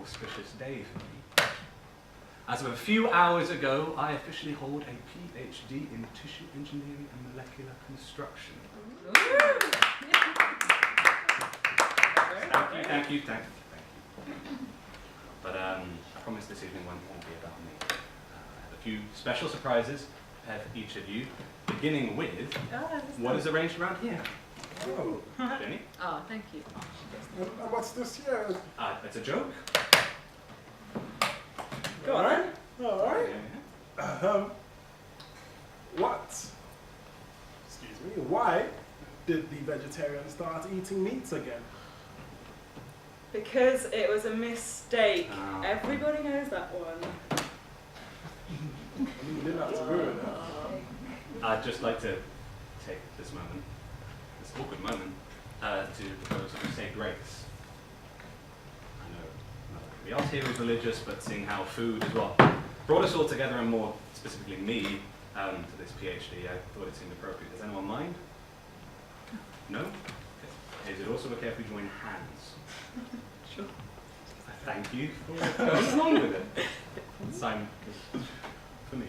auspicious day for me. As of a few hours ago, I officially hold a PhD in tissue engineering and molecular construction. Thank you. But I promise this evening won't be about me. I have a few special surprises prepared for each of you, beginning with what is arranged around here. Oh. Jenny? Oh, thank you. And what's this here? It's a joke. Go on. All right. Yeah. What? Excuse me. Why did the vegetarians start eating meats again? Because it was a mistake. Oh. Everybody knows that one. I mean, you didn't have to ruin it. I'd just like to take this moment, this awkward moment, to propose that we say grace. I know nobody else here is religious, but seeing how food is what brought us all together, and more specifically me, to this PhD, I thought it seemed appropriate. Does anyone mind? No? Okay. Is it also okay if we join hands? Sure. Thank you for going along with it. Sign for me.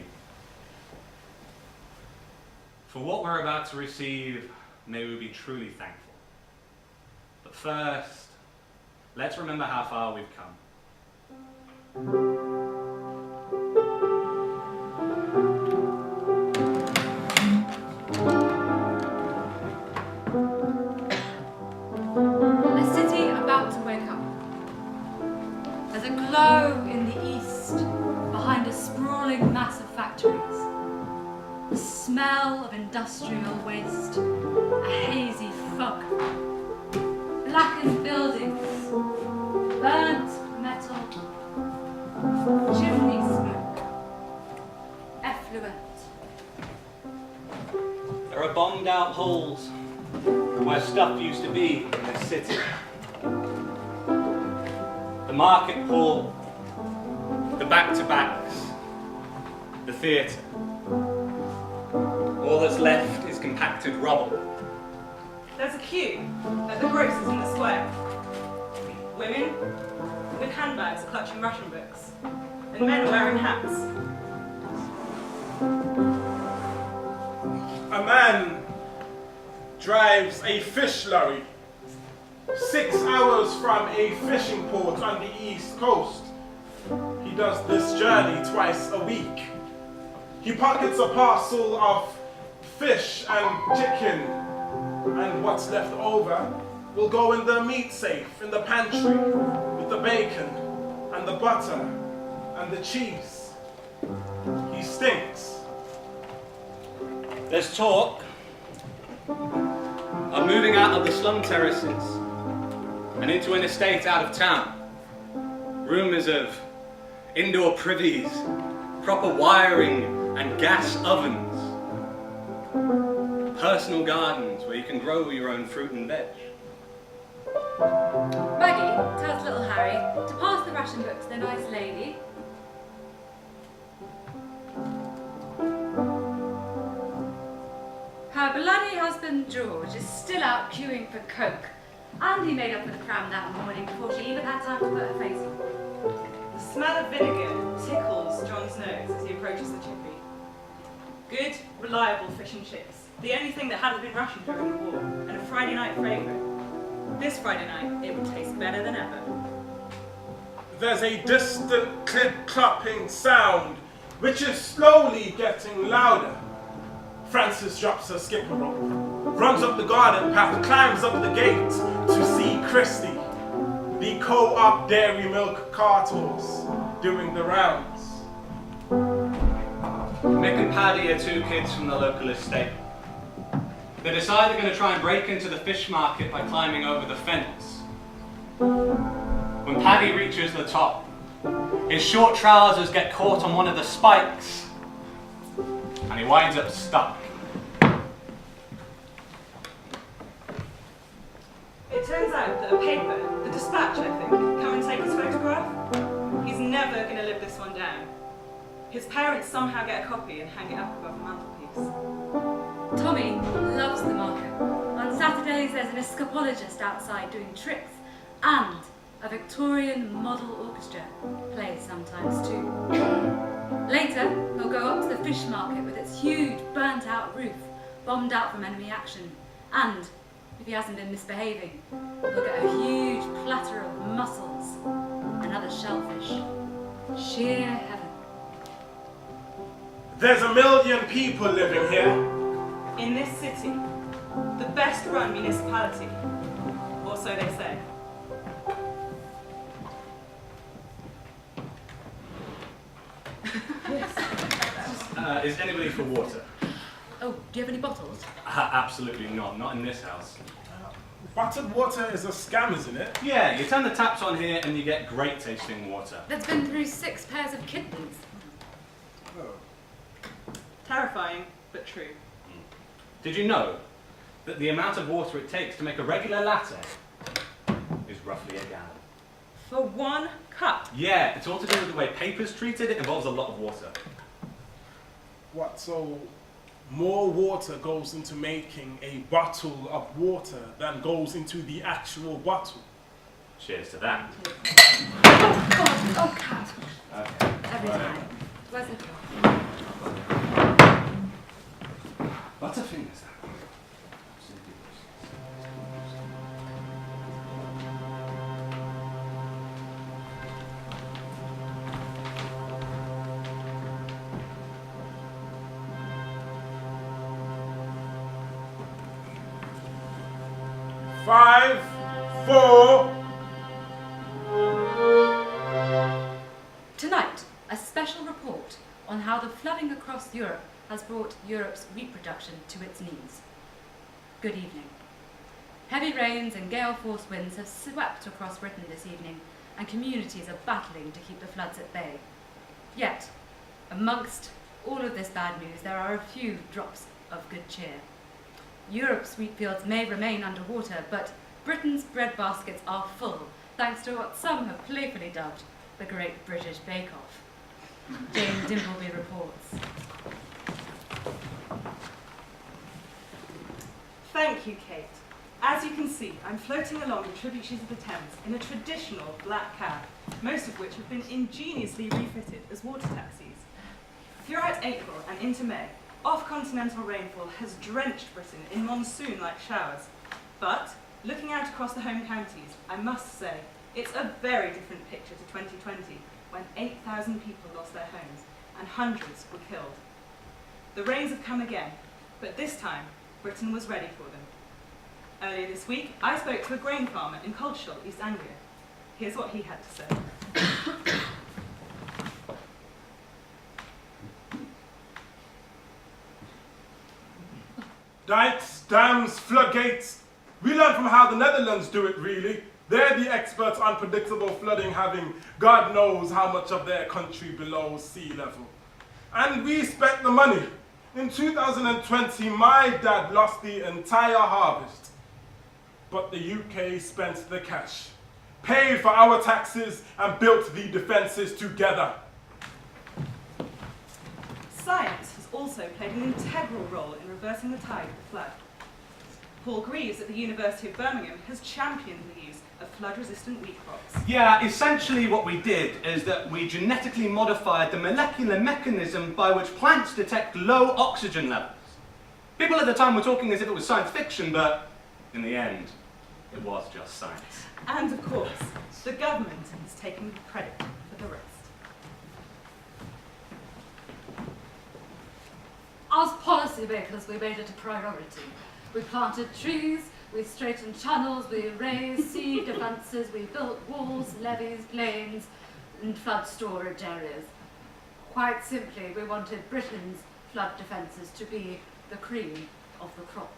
For what we're about to receive, may we be truly thankful. But first, let's remember how far we've come. A city about to wake up. There's a glow in the east behind a sprawling mass of factories. The smell of industrial waste, a hazy fog. Blackened buildings, burnt metal, chimney smoke, effluent. There are bombed out holes where stuff used to be in this city. The market hall, the back-to-backs, the theatre. All that's left is compacted rubble. There's a queue at the grocers in the square. Women with handbags clutching ration books, and men wearing hats. A man drives a fish lorry 6 hours from a fishing port on the east coast. He does this journey twice a week. He pockets a parcel of fish and chicken, and what's left over will go in the meat safe in the pantry with the bacon and the butter and the cheese. He stinks. There's talk of moving out of the slum terraces and into an estate out of town. Rumours of indoor privies, proper wiring and gas ovens. Personal gardens where you can grow your own fruit and veg. Maggie tells little Harry to pass the ration book to the nice lady. Her bloody husband George is still out queuing for coke, and he made up for the cram that morning before she even had time to put her face on. The smell of vinegar tickles John's nose as he approaches the chippy. Good, reliable fish and chips. The only thing that hadn't been rationed during the war, and a Friday night favourite. This Friday night, it would taste better than ever. There's a distant clip-clopping sound, which is slowly getting louder. Francis drops her skipper rope, runs up the garden path, climbs up the gate to see Christy, the co-op dairy milk cart horse, doing the rounds. Mick and Paddy are two kids from the local estate. They decide they're going to try and break into the fish market by climbing over the fence. When Paddy reaches the top, his short trousers get caught on one of the spikes, and he winds up stuck. It turns out that a paper, the Dispatch I think, come and take his photograph. He's never going to live this one down. His parents somehow get a copy and hang it up above the mantelpiece. Tommy loves the market. On Saturdays there's an escapologist outside doing tricks, and A Victorian model orchestra plays sometimes too. Later, he'll go up to the fish market with its huge burnt-out roof, bombed out from enemy action. And, if he hasn't been misbehaving, he'll get a huge platter of mussels and other shellfish. Sheer heaven. There's 1 million people living here. In this city, the best run municipality, or so they say. Is anybody for water? Oh, do you have any bottles? Absolutely not in this house. Buttered water is a scam, isn't it? Yeah, you turn the taps on here and you get great tasting water. That's been through 6 pairs of kittens. Terrifying, but true. Did you know that the amount of water it takes to make a regular latte is roughly a gallon? For 1 cup. Yeah, it's all to do with the way paper's treated. It involves a lot of water. What, so more water goes into making a bottle of water than goes into the actual bottle? Cheers to that. Oh, God! Oh, cat! Okay. Every Right. time. Where's it? Butterfingers. Five, four. Tonight, a special report on how the flooding across Europe has brought Europe's wheat production to its knees. Good evening. Heavy rains and gale-force winds have swept across Britain this evening, and communities are battling to keep the floods at bay. Yet, amongst all of this bad news, there are a few drops of good cheer. Europe's wheat fields may remain underwater, but Britain's bread baskets are full, thanks to what some have playfully dubbed the Great British Bake Off. Jane Dimbleby reports. Thank you, Kate. As you can see, I'm floating along the tributaries of the Thames in a traditional black cab, most of which have been ingeniously refitted as water taxis. Throughout April and into May, off-continental rainfall has drenched Britain in monsoon-like showers. But, looking out across the home counties, I must say, it's a very different picture to 2020, when 8,000 people lost their homes and hundreds were killed. The rains have come again, but this time, Britain was ready for them. Earlier this week, I spoke to a grain farmer in Colchester, East Anglia. Here's what he had to say. Dikes, dams, floodgates. We learn from how the Netherlands do it, really. They're the experts on predictable flooding, having God knows how much of their country below sea level. And we spent the money. In 2020, my dad lost the entire harvest. But the UK spent the cash, paid for our taxes, and built the defences together. Science has also played an integral role in reversing the tide of the flood. Paul Greaves at the University of Birmingham has championed the use of flood-resistant wheat crops. Yeah, essentially what we did is that we genetically modified the molecular mechanism by which plants detect low oxygen levels. People at the time were talking as if it was science fiction, but in the end, it was just science. And of course, the government is taking credit for the rest. As policymakers, we made it a priority. We planted trees, we straightened channels, we raised sea defences, we built walls, levees, plains, and flood storage areas. Quite simply, we wanted Britain's flood defences to be the cream of the crop.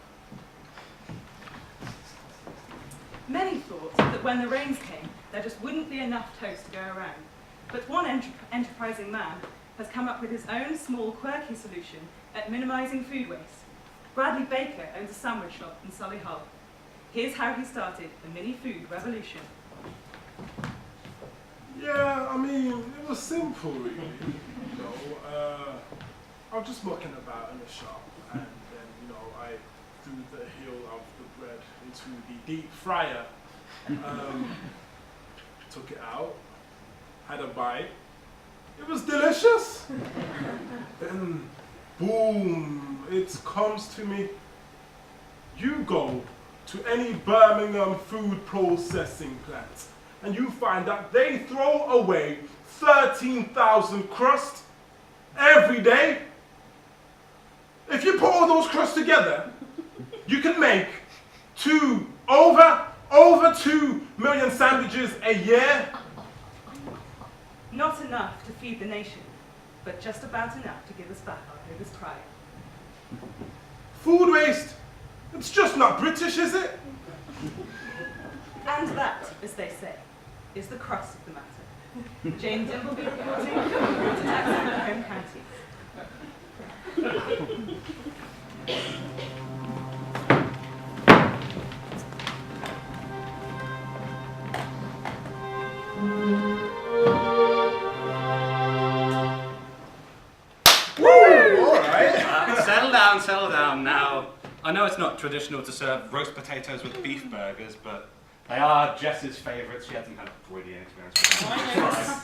Many thought that when the rains came, there just wouldn't be enough toast to go around. But one enterprising man has come up with his own small, quirky solution at minimising food waste. Bradley Baker owns a sandwich shop in Solihull. Here's how he started the mini-food revolution. Yeah, I mean, it was simple, really. You know, I was just mucking about in the shop, and then, you know, I threw the heel of the bread into the deep fryer. took it out, had a bite. It was delicious. Then, boom, it comes to me. You go to any Birmingham food processing plant and you find that they throw away 13,000 crusts every day. If you put all those crusts together, you can make over 2 million sandwiches a year. Not enough to feed the nation, but just about enough to give us back our biggest pride. Food waste, it's just not British, is it? And that, as they say, is the crux of the matter. Jane Dimbleby reporting to Taxon Home County. Settle down now. I know it's not traditional to serve roast potatoes with beef burgers, but they are Jess's favourites. She had some kind of brilliant experience with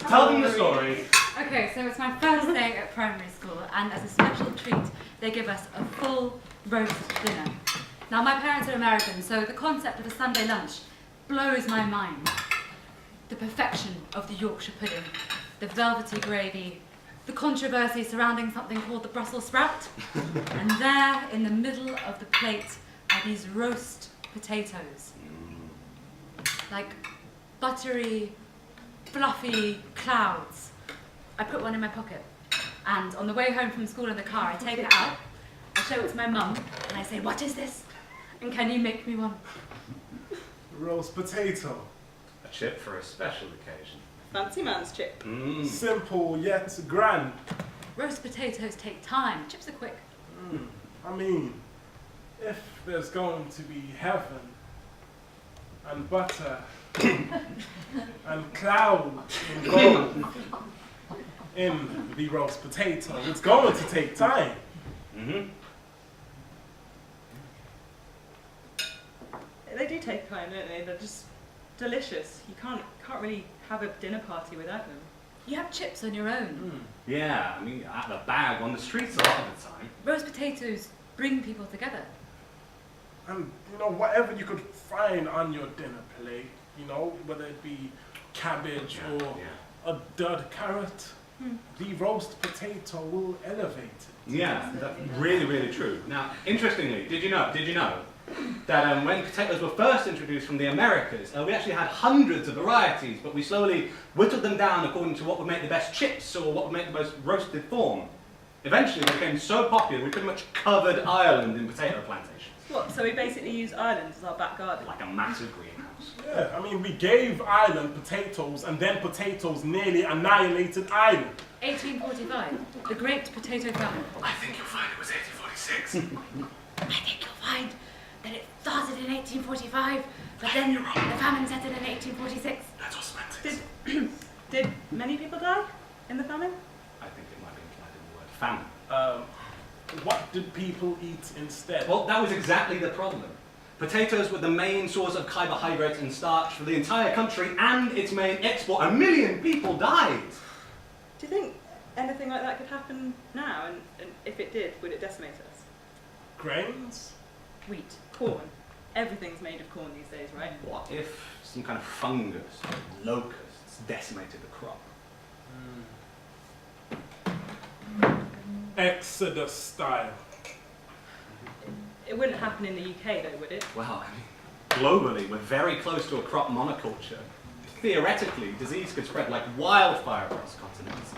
them. Tell them the story. Okay, so it's my first day at primary school, and as a special treat, they give us a full roast dinner. Now, my parents are American, so the concept of a Sunday lunch blows my mind. The perfection of the Yorkshire pudding, the velvety gravy, the controversy surrounding something called the Brussels sprout, and there in the middle of the plate are these roast potatoes. Like buttery, fluffy clouds. I put one in my pocket, and on the way home from school in the car, I take it out, I show it to my mum, and I say, "What is this? And can you make me one?" Roast potato. A chip for a special occasion. Fancy man's chip. Simple yet grand. Roast potatoes take time. Chips are quick. I mean, if there's going to be heaven and butter and clouds in gold in the roast potato, it's going to take time. They do take time, don't they? They're just delicious. You can't really have a dinner party without them. You have chips on your own. Yeah, I mean, at the bag on the streets a lot of the time. Roast potatoes bring people together. And, you know, whatever you could find on your dinner plate, you know, whether it be cabbage or a dud carrot, the roast potato will elevate it. Yeah, that's really, really true. Now, interestingly, did you know that when potatoes were first introduced from the Americas, we actually had hundreds of varieties, but we slowly whittled them down according to what would make the best chips or what would make the most roasted form. Eventually, they became so popular, we pretty much covered Ireland in potato plantations. What, so we basically use Ireland as our back garden? Like a massive greenhouse. Yeah, I mean, we gave Ireland potatoes, and then potatoes nearly annihilated Ireland. 1845, the Great Potato Famine. I think you'll find it was 1846. I think you'll find that it started in 1845, but then the famine set in 1846. That's all semantics. Did many people die in the famine? I think it might be implied in the word famine. What did people eat instead? Well, that was exactly the problem. Potatoes were the main source of carbohydrates and starch for the entire country and its main export. 1 million people died. Do you think anything like that could happen now? And if it did, would it decimate us? Grains? Wheat, corn. Everything's made of corn these days, right? What if some kind of fungus or locusts decimated the crop? Exodus style. It wouldn't happen in the UK though, would it? Well, I mean, globally, we're very close to a crop monoculture. Theoretically, disease could spread like wildfire across continents.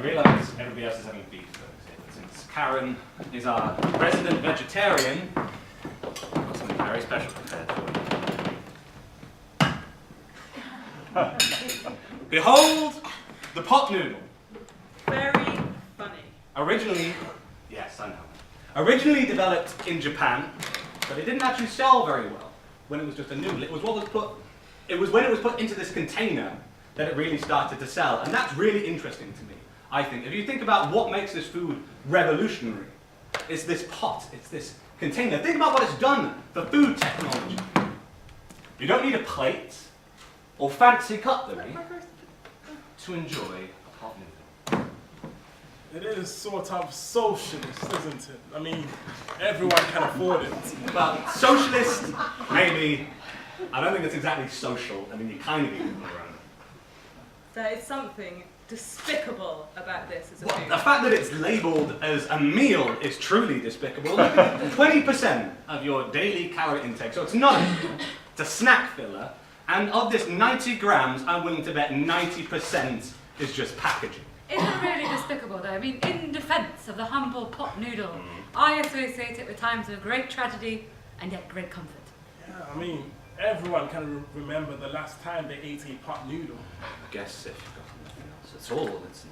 realise everybody else is having beef burgers here, but since Karen is our resident vegetarian, I've got something very special prepared for you. Behold the pot noodle. Very funny. Originally, yes, I know. Originally developed in Japan, but it didn't actually sell very well when it was just a noodle. It was when it was put into this container that it really started to sell, and that's really interesting to me. I think if you think about what makes this food revolutionary, it's this pot, it's this container. Think about what it's done for food technology. You don't need a plate or fancy cutlery to enjoy a pot noodle. It is sort of socialist, isn't it? I mean, everyone can afford it. Well, socialist, maybe. I don't think it's exactly social. I mean, you kind of eat it on your own. There is something despicable about this as a Well, food. the fact that it's labelled as a meal is truly despicable. 20% of your daily calorie intake, so it's not a meal, it's a snack filler. And of this 90 grams, I'm willing to bet 90% is just packaging. Isn't it really despicable though? I mean, in defence of the humble pot noodle, I associate it with times of great tragedy and yet great comfort. Yeah, I mean, everyone can remember the last time they ate a pot noodle. I guess if you've got nothing else at all, it's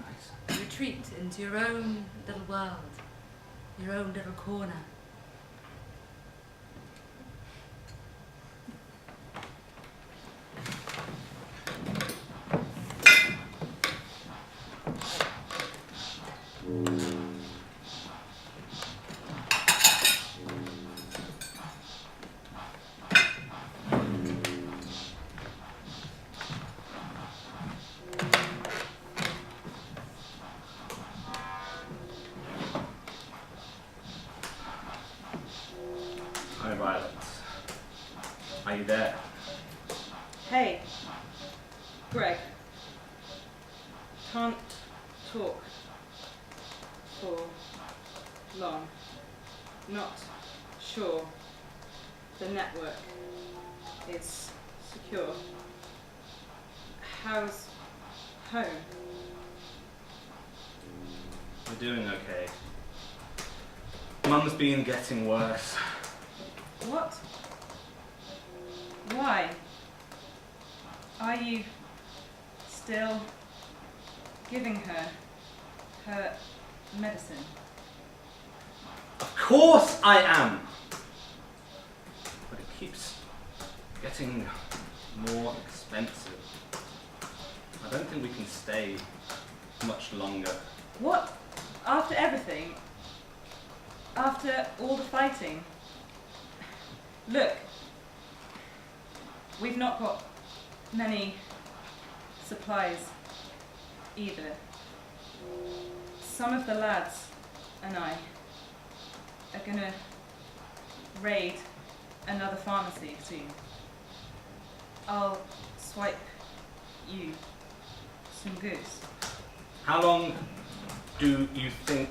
nice. Retreat into your own little world, your own little corner. Hi, Violet. Are you there? Hey, Greg. Can't talk for long. Not sure the network is secure. How's home? We're doing okay. Mum's been getting worse. What? Why? Are you still giving her medicine? Of course I am! But it keeps getting more expensive. I don't think we can stay much longer. What? After everything? After all the fighting? Look, we've not got many supplies either. Some of the lads and I are gonna raid another pharmacy soon. I'll swipe you some goods. How long do you think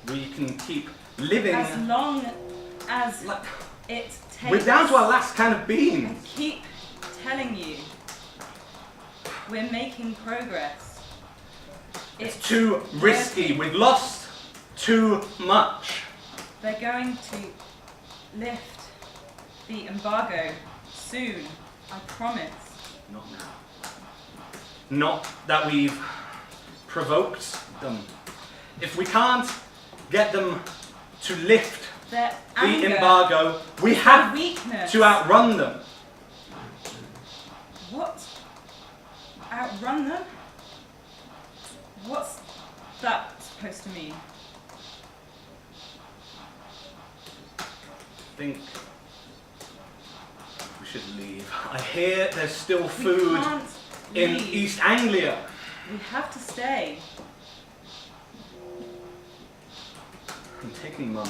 we can keep living? As long as Like, it takes. we're down to our last can of I beans. keep telling you, we're making progress. It's too risky. We've lost too much. They're going to lift the embargo soon, I promise. Not now. Not that we've provoked them. If we can't get them to lift Their the anger, embargo, we their have weakness. to outrun them. What? Outrun them? What's that supposed to mean? I think we should leave. I hear there's still We food can't in leave. East Anglia. We have to stay. I'm taking Mum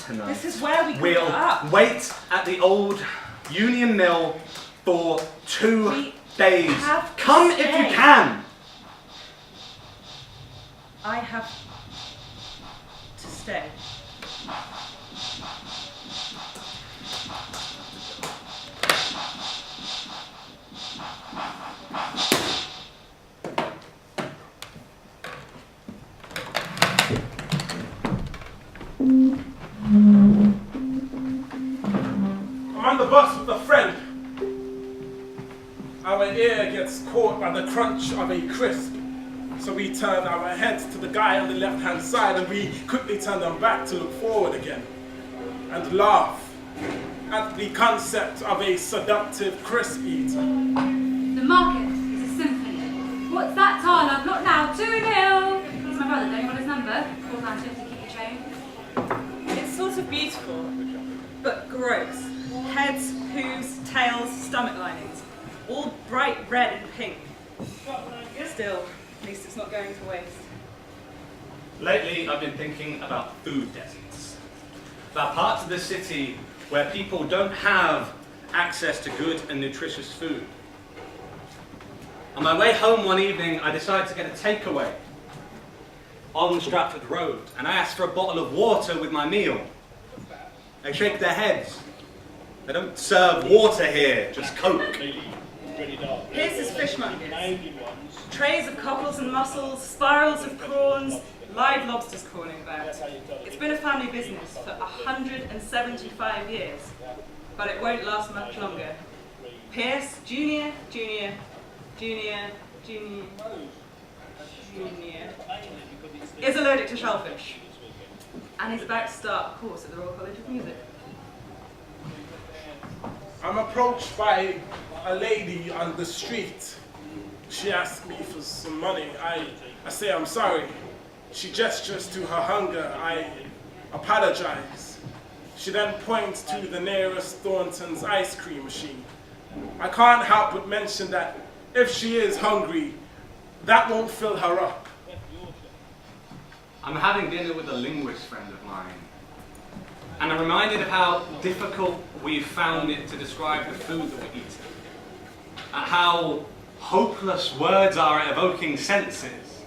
tonight. This is where we grew We'll up. wait at the old Union Mill for 2 We days. have to Come if you stay. can. I have to stay. bus with a friend. Our ear gets caught by the crunch of a crisp. So we turn our heads to the guy on the left-hand side and we quickly turn them back to look forward again and laugh at the concept of a seductive crisp eater. The market is a symphony. What's that, Tana? Not now. 2-0. He's my brother. Don't you want his number? £4.50 to keep you trained. It's sort of beautiful, but gross. Heads, hooves, tails, stomach linings. All bright red and pink. Still, at least it's not going to waste. Lately, I've been thinking about food deserts. About parts of the city where people don't have access to good and nutritious food. On my way home one evening, I decided to get a takeaway on Stratford Road, and I asked for a bottle of water with my meal. They shake their heads. They don't serve water here, just Coke. Here's his fishmongers. Trays of cockles and mussels, spirals of prawns, live lobsters crawling about. It's been a family business for 175 years, but it won't last much longer. Pierce, Junior, is allergic to shellfish, and he's about to start a course at the Royal College of Music. I'm approached by a lady on the street. She asks me for some money. I say I'm sorry. She gestures to her hunger. I apologize. She then points to the nearest Thornton's ice cream machine. I can't help but mention that if she is hungry, that won't fill her up. I'm having dinner with a linguist friend of mine, and I'm reminded of how difficult we've found it to describe the food that we eat, and how hopeless words are at evoking senses.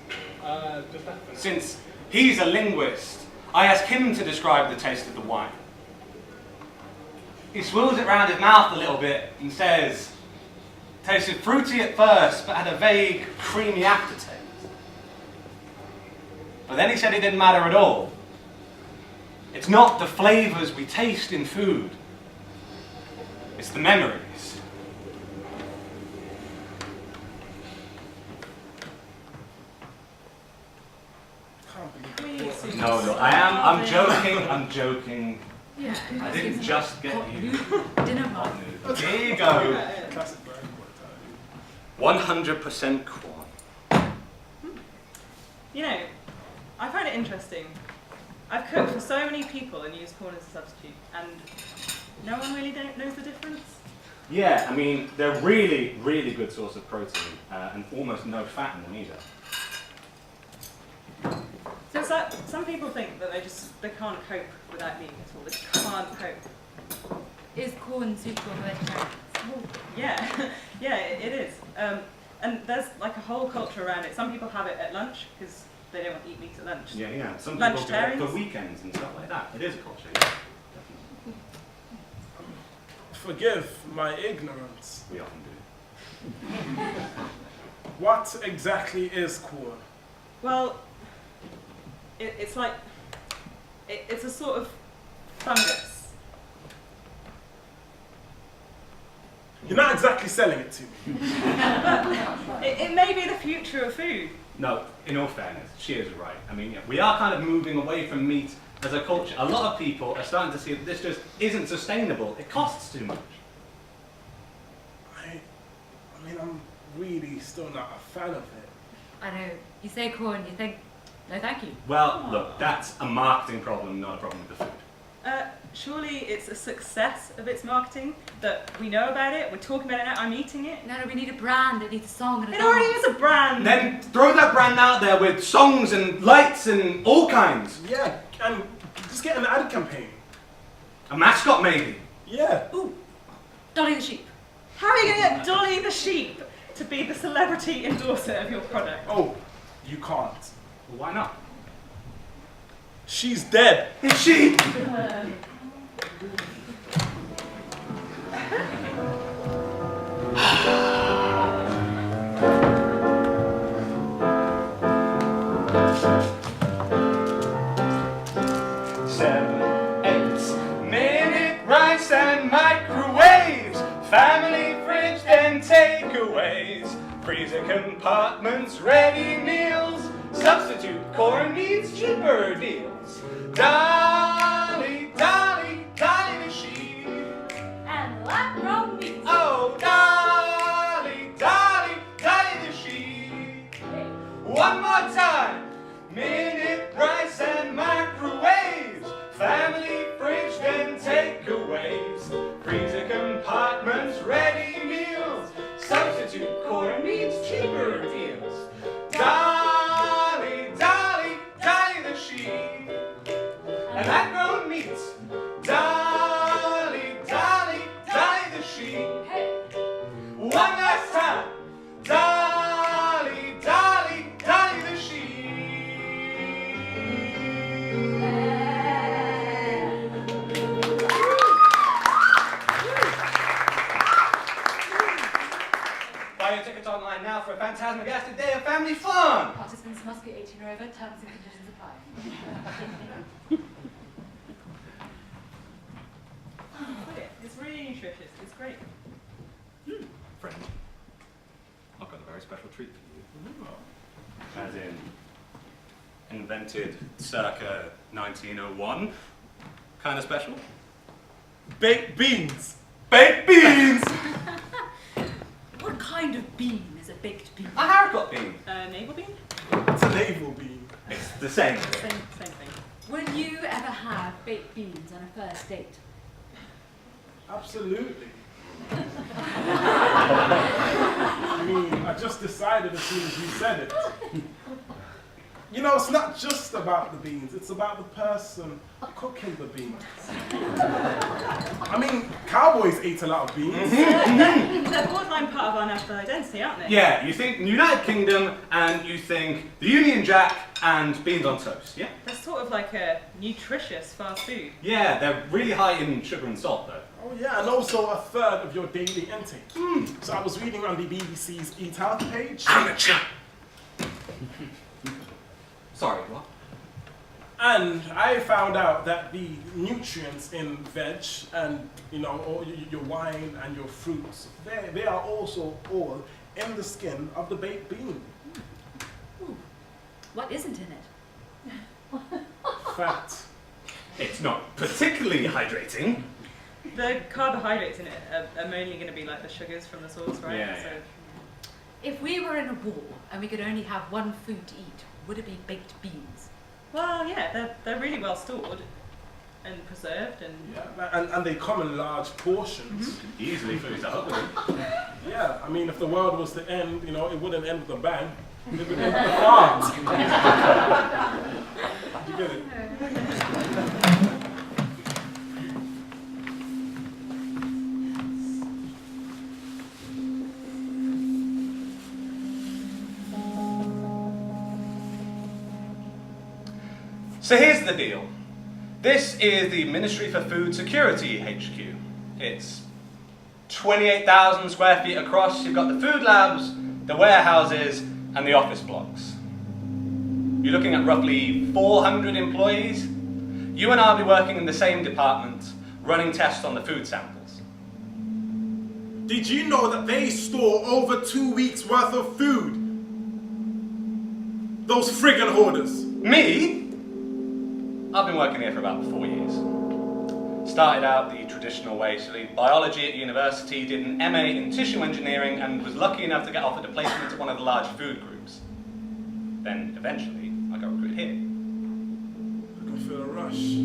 Since he's a linguist, I ask him to describe the taste of the wine. He swirls it round his mouth a little bit and says, tasted fruity at first, but had a vague, creamy aftertaste. But then he said it didn't matter at all. It's not the flavours we taste in food, it's the memories. No, I'm joking. Yeah. I didn't just get you. Dinner hot. Here you go. Classic brand. 100% corn. You know, I find it interesting. I've cooked for so many people and used corn as a substitute, and no one really knows the difference. Yeah, I mean, they're really, really good source of protein, and almost no fat in them either. So some people think that they can't cope without meat at all. They just can't cope. Is corn suitable for vegetarians? Yeah, yeah, it is. And there's like a whole culture around it. Some people have it at lunch because they don't want to eat meat at lunch. Yeah. Some people do it Lunchtarians? for weekends and stuff like that. It is a culture. Definitely. Forgive my ignorance. We often do. What exactly is corn? Well, it's like, it's a sort of fungus. You're not exactly selling it to me. It may be the future of food. No, in all fairness, she is right. I mean, we are kind of moving away from meat as a culture. A lot of people are starting to see that this just isn't sustainable. It costs too much. I mean, I'm really still not a fan of it. I know. You say corn, you think, no thank you. Well, look, that's a marketing problem, not a problem with the food. Surely it's a success of its marketing that we know about it, we're talking about it now, I'm eating it. No, we need a brand, it needs a song and a It already dance. is a brand! Then throw that brand out there with songs and lights and all kinds. Yeah, and just get an ad campaign. A mascot, maybe. Yeah. Ooh, Dolly the sheep. how are you going to get Dolly the sheep to be the celebrity endorser of your product? Oh, you can't. Well, why not? She's dead. Is she? Seven, 8 minute rice and microwave. takeaways, freezer compartments, ready meals, substitute corn meats, cheaper deals. Dolly, Dolly, Dolly the sheep. And lab-grown meat. Oh, Dolly, Dolly, Dolly the sheep. One more time. Minute rice and microwaves, family fridge then takeaways, freezer compartments, ready meals, substitute corn meats, cheaper deals. Dolly, Dolly, Dolly the sheep, and that grown meats. Dolly, Dolly, Dolly the sheep. One last time. Dolly, Dolly, Dolly the sheep. Buy your tickets online now for a fantastic day of family fun. Participants must be 18 or over. Terms and conditions apply. It's really nutritious. It's great. Friend, I've got a very special treat for you. As in, invented circa 1901. Kind of special. Baked beans. Baked beans! What kind of bean is a baked bean? A haricot bean. Navel bean? It's a navel bean. It's the same. Same thing. Will you ever have baked beans on a first date? Absolutely. I mean, I just decided as soon as you said it. You know, it's not just about the beans, it's about the person cooking the beans. I mean, cowboys ate a lot of beans. They're borderline part of our national identity, aren't they? Yeah, you think United Kingdom and you think the Union Jack and beans on toast, yeah? They're sort of like a nutritious fast food. Yeah, they're really high in sugar and salt though. Oh yeah, and also a third of your daily intake. So I was reading on the BBC's Eat Health page. Amateur! Sorry, what? And I found out that the nutrients in veg and, you know, all your wine and your fruits, they are also all in the skin of the baked bean. What isn't in it? Fat. It's not particularly hydrating. The carbohydrates in it are mainly going to be like the sugars from the sauce, right? Yeah, So If we were in a war and we could only have one food to eat, would it be baked beans? well, yeah, they're really well stored and preserved and Yeah, and they come in large portions. Easily fills that up with it. Yeah, I mean, if the world was to end, you know, it wouldn't end with a bang. It would end with a fart. You get it? So here's the deal. This is the Ministry for Food Security HQ. It's 28,000 square feet across. You've got the food labs, the warehouses, and the office blocks. You're looking at roughly 400 employees. You and I will be working in the same department, running tests on the food samples. Did you know that they store over 2 weeks worth of food? Those friggin' hoarders. Me? I've been working here for about 4 years. Started out the traditional way, studied biology at university, did an MA in tissue engineering, and was lucky enough to get offered a placement at one of the large food groups. Then, eventually, I got recruited here. I can feel a rush.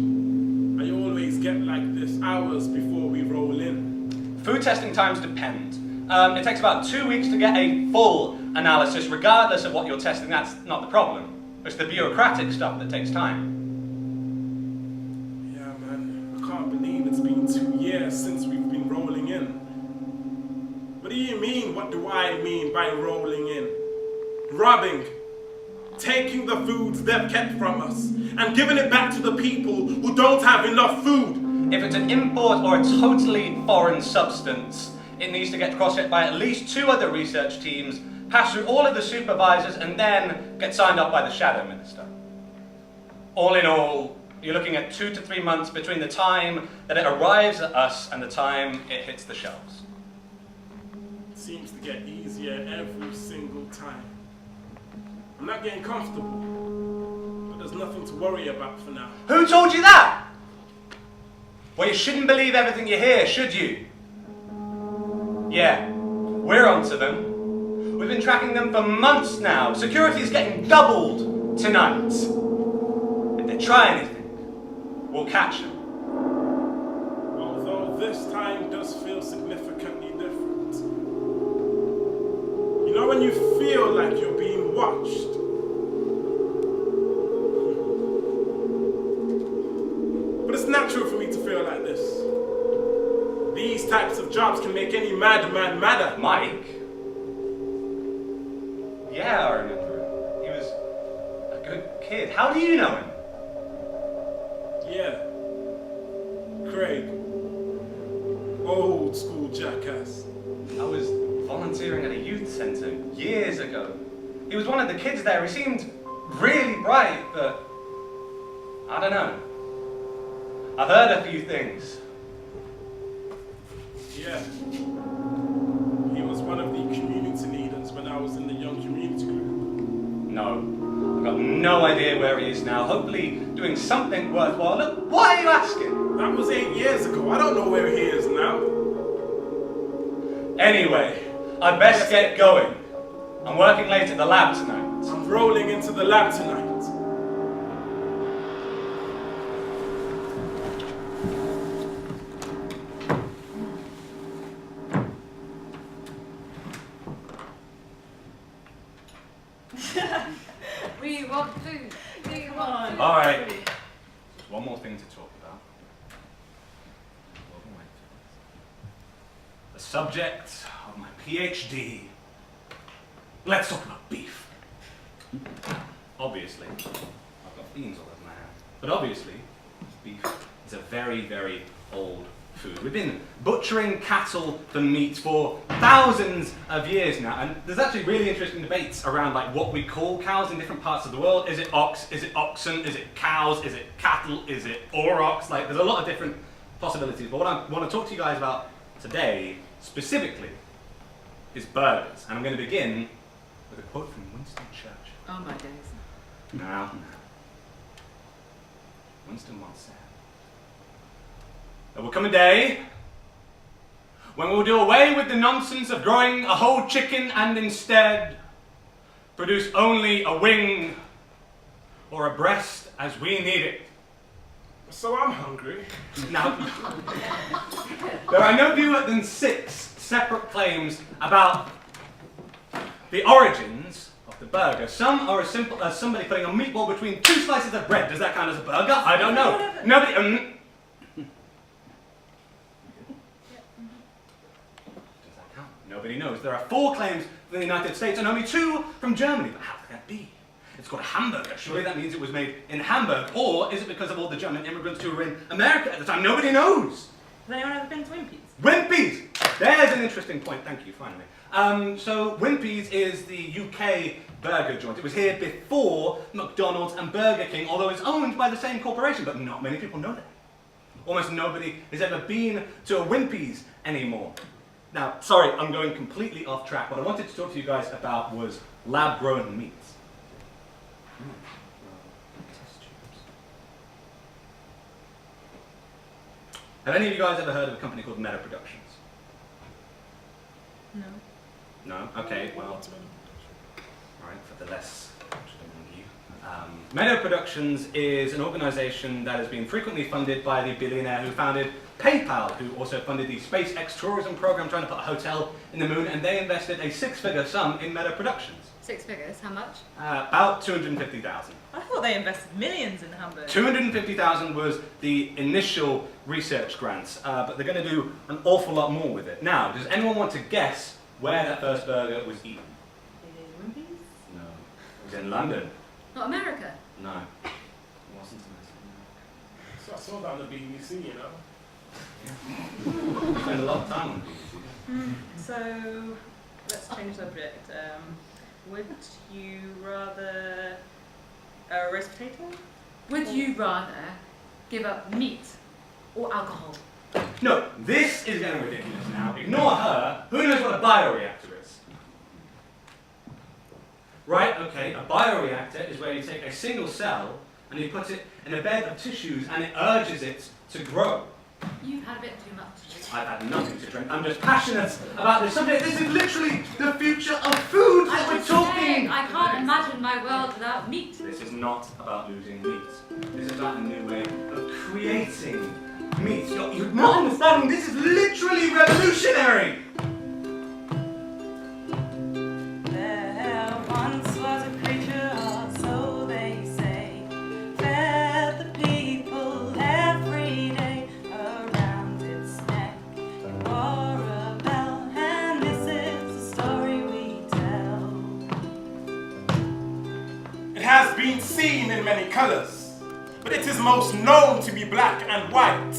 I always get like this hours before we roll in. Food testing times depend. It takes about 2 weeks to get a full analysis, regardless of what you're testing. That's not the problem. It's the bureaucratic stuff that takes time. Yeah, man. I can't believe it's been 2 years since we've been rolling in. What do you mean? What do I mean by rolling in? Robbing. Taking the foods they've kept from us and giving it back to the people who don't have enough food. If it's an import or a totally foreign substance, it needs to get cross-checked by at least 2 other research teams, pass through all of the supervisors, and then get signed off by the shadow minister. All in all, you're looking at 2 to 3 months between the time that it arrives at us and the time it hits the shelves. seems to get easier every single time. I'm not getting comfortable, but there's nothing to worry about for now. Who told you that? Well, you shouldn't believe everything you hear, should you? Yeah, we're onto them. We've been tracking them for months now. Security is getting doubled tonight. If they try anything, we'll catch them. Although this time does feel significantly different. You know when you feel like you're being watched? But it's natural for me to feel like this. These types of jobs can make any madman madder. Mike? Yeah, I remember him. He was a good kid. How do you know him? Yeah. Craig. Old school jackass. I was volunteering at a youth centre years ago. He was one of the kids there. He seemed really bright, but I don't know. I've heard a few things. Yeah. He was one of the community leaders when I was in the young community group. No, I've got no idea where he is now. Hopefully doing something worthwhile. Look, why are you asking? That was 8 years ago. I don't know where he is now. Anyway, I'd best get going. I'm working late at the lab tonight. I'm rolling into the lab tonight. We want food. We Come want on. food. All right. Just one more thing to talk about. The subject of my PhD. Let's talk about beef. Obviously, I've got beans all over my hand. But obviously, beef is a very, very old food. We've been butchering cattle for meat for thousands of years now, and there's actually really interesting debates around like what we call cows in different parts of the world. Is it ox? Is it oxen? Is it cows? Is it cattle? Is it aurochs? Like, there's a lot of different possibilities. But what I want to talk to you guys about today, specifically, is burgers. And I'm going to begin with a quote from Winston Churchill. Oh my days. Now, Winston once said, there will come a day when we will do away with the nonsense of growing a whole chicken and instead produce only a wing or a breast as we need it. So I'm hungry. Now, there are no fewer than 6 separate claims about the origins of the burger. Some are as simple as somebody putting a meatball between 2 slices of bread. Does that count as a burger? I don't know. Nobody. Nobody knows. There are 4 claims from the United States and only 2 from Germany. But how can that be? It's called a hamburger. Surely that means it was made in Hamburg. Or is it because of all the German immigrants who were in America at the time? Nobody knows. Has anyone ever been to Wimpy's? Wimpy's! There's an interesting point. Thank you, finally. So Wimpy's is the UK burger joint. It was here before McDonald's and Burger King, although it's owned by the same corporation. But not many people know that. Almost nobody has ever been to a Wimpy's anymore. Now, sorry, I'm going completely off track. What I wanted to talk to you guys about was lab-grown meats. Test tubes. Have any of you guys ever heard of a company called Meta Productions? No. No? Okay, well, alright, for the less among you. Meta Productions is an organisation that has been frequently funded by the billionaire who founded PayPal, who also funded the SpaceX tourism program trying to put a hotel in the moon, and they invested a 6-figure sum in Meta Productions. 6 figures, how much? About 250,000. I thought they invested millions in Hamburg. 250,000 was the initial research grants, but they're going to do an awful lot more with it. Now, does anyone want to guess where that first burger was eaten? Wimpy's? No. It was in London. Not America. No. It wasn't in So I saw that on the BBC, you know. America. Spent a lot of time on BBC. So, let's change subject. Would you rather a roast potato? Would you rather give up meat or alcohol? No, this is getting ridiculous now. Ignore her. Who knows what a bioreactor is? Right, okay, a bioreactor is where you take a single cell and you put it in a bed of tissues and it urges it to grow. You've had a bit too much. I've had nothing to drink. I'm just passionate about this subject. This is literally the future of food that we're talking. I can't imagine my world without meat. This is not about losing meat. This is about a new way of creating meat. You're not understanding. This is literally revolutionary. There once was a creature, or so they say, fed the people every day. Around its neck it wore a bell, and this is the story we tell. It has been seen in many colors, but it is most known to be black and white,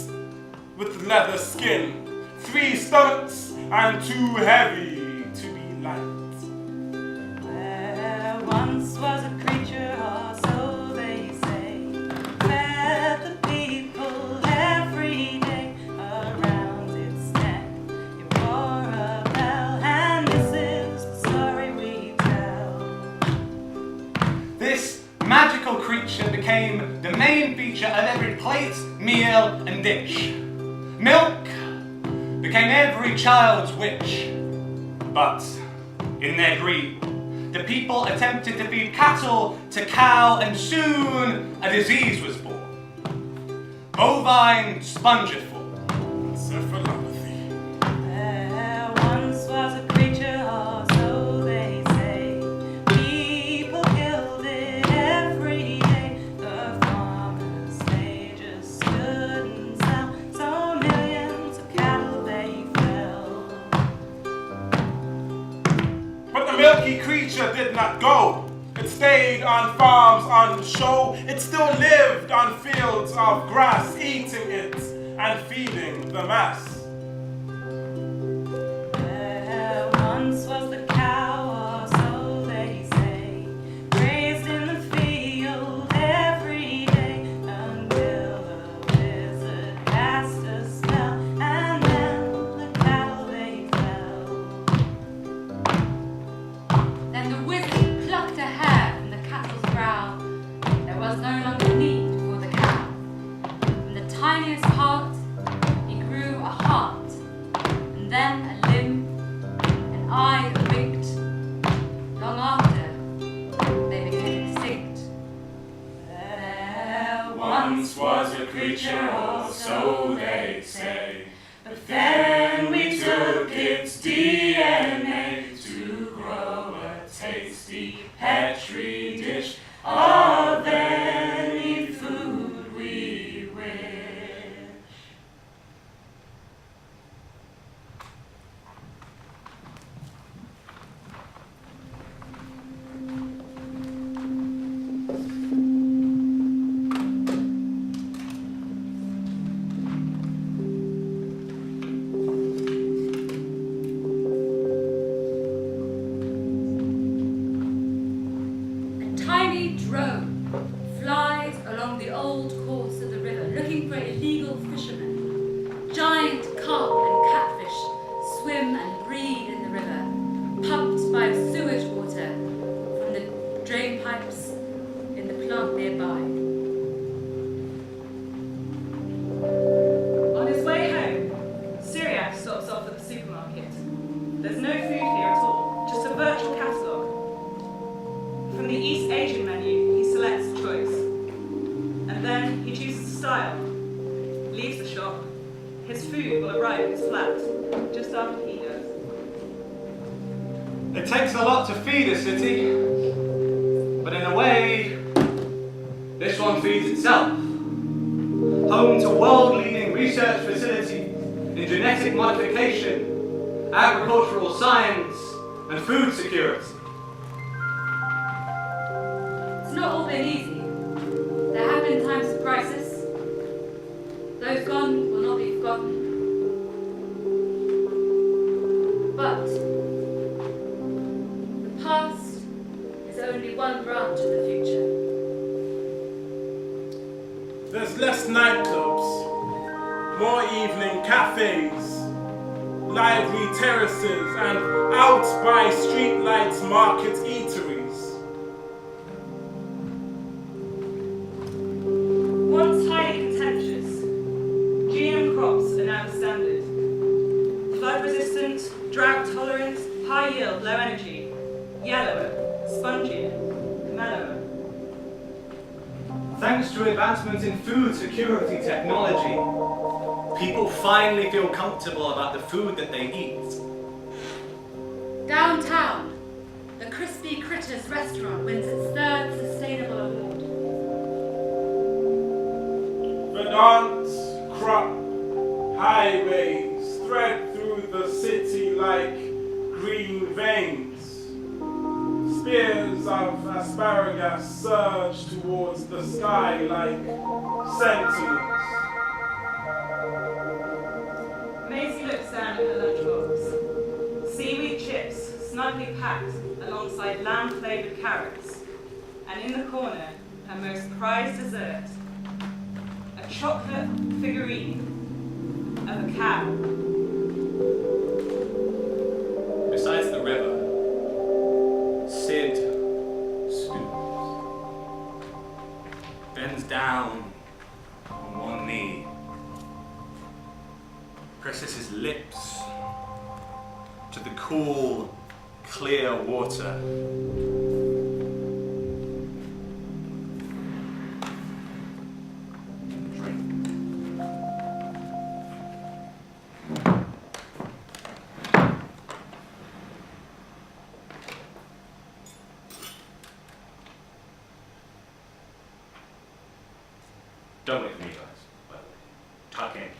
with leather skin, 3 stomachs, and too heavy to be light. There once was a creature, or so they say, fed the people every day. Around its neck it wore a bell, and this is the story we tell. This magical creature became the main feature of every plate, meal, and dish. Milk became every child's wish. But in their greed, the people attempted to feed cattle to cow, and soon a disease was born. Bovine spongiform. Encephalopathy. There once was a creature, or so they say. People killed it every day. The farmers, they just stood and sell. So millions of cattle they fell. But the milky creature did not go. It stayed on farms on show. It still lived on fields of grass, eating it and feeding the mass. There once was the cow, or so they say, raised in the field every day, until the wizard cast a spell, and then the cattle they fell. Then the wizard plucked a hair from the cattle's brow. There was no longer need for the cow. From the tiniest part, he grew a heart, and then a limb, an eye that winked. Long after, they became extinct. There Once was a creature, or so they say, but then we took its DNA to grow a tasty petri dish of any food we wish. A tiny drone flies along the old course of the river looking for illegal fishermen. Giant carp and catfish swim and breed in the river, pumped by sewage water from the drain pipes in the plant nearby. On his way home, Syriac stops off at the supermarket. There's no food here at all, just a virtual catalogue. From the East Asian menu, he selects a choice. And then he chooses a style, leaves the shop. His food will arrive at his flat, just after he does. It takes a lot to feed a city, but in a way, this one feeds itself. Home to world-leading research facility in genetic modification, agricultural science, and food security. It's not all been easy. There have been times of crisis. Those gone will not be forgotten. But the past is only one branch of the future. There's less nightclubs, more evening cafes, library terraces, and out by streetlights market eateries. Once highly contentious, GM crops are now standard. Flood resistant, drought tolerant, high yield, low energy, yellower, spongier, mellower. Thanks to advancements in food security technology, people finally feel comfortable about the food that they eat. Downtown, the Crispy Critters restaurant wins its 3rd sustainable award. Verdant crop highways thread through the city like green veins. Spears of asparagus surge towards the sky like sentinels. Maisie looks down at her lunchbox. Seaweed chips snugly packed alongside lamb-flavoured carrots. And in the corner, her most prized dessert, a chocolate figurine of a cow. Besides the river, Sid stoops, bends down on one knee, presses his lips to the cool, clear water. Don't wait for me, guys. By the way, tuck in.